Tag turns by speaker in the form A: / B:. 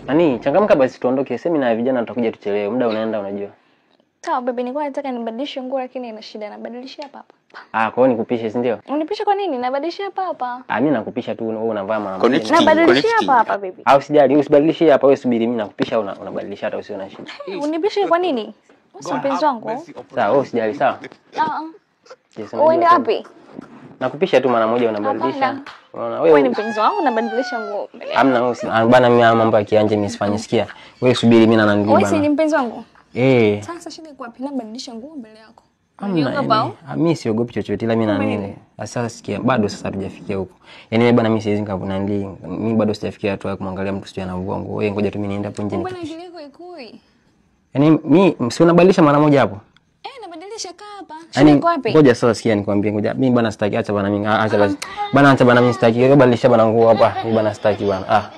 A: Nani, changamka basi tuondoke. Semina ya vijana tutakuja tuchelewe. Muda unaenda unajua.
B: Sawa baby, nilikuwa nataka nibadilishe nguo lakini ina shida, nabadilisha hapa hapa.
A: Kwa hiyo nikupishe, si ndio?
B: Unipishe kwa nini? Nabadilisha hapa hapa.
A: Mimi nakupisha tu wewe unavaa mara moja.
B: Nabadilisha hapa hapa baby.
A: Usijali, usibadilishe hapa, wewe subiri mimi nakupisha unabadilisha hata usio na shida.
B: Unipishe kwa nini? Wewe mpenzi wangu.
A: Sawa, wewe usijali, sawa?
B: Uende wapi?
A: Nakupisha tu mara moja unabadilisha.
B: Unaona wewe ni mpenzi wangu unabadilisha nguo.
A: Hamna wewe bana, mimi mambo ya kianje mimi sifanye. Sikia. Wewe subiri mimi na nani bana.
B: Wewe si ni mpenzi wangu? Sasa shida kwa wapi nabadilisha nguo mbele yako?
A: Mimi siogopi chochote, ila mimi naamini. Sasa sikia, bado sasa hatujafikia huko. Yaani mimi bana, mimi siwezi nikavuna ndii. Mimi bado sijafikia hatua ya kumwangalia mtu sio anavua nguo. Wewe ngoja tu mimi niende hapo nje.
B: Mbona akili yako ikui?
A: Yaani mimi si unabadilisha mara moja hapo?
B: Nabadilisha hapa. Shida iko wapi?
A: Ngoja sasa sikia nikwambie, ngoja. Mimi bana sitaki, acha bana mimi. Acha basi. Bana acha bana mimi sitaki. Wewe badilisha bana nguo hapa. Mimi bana sitaki bana.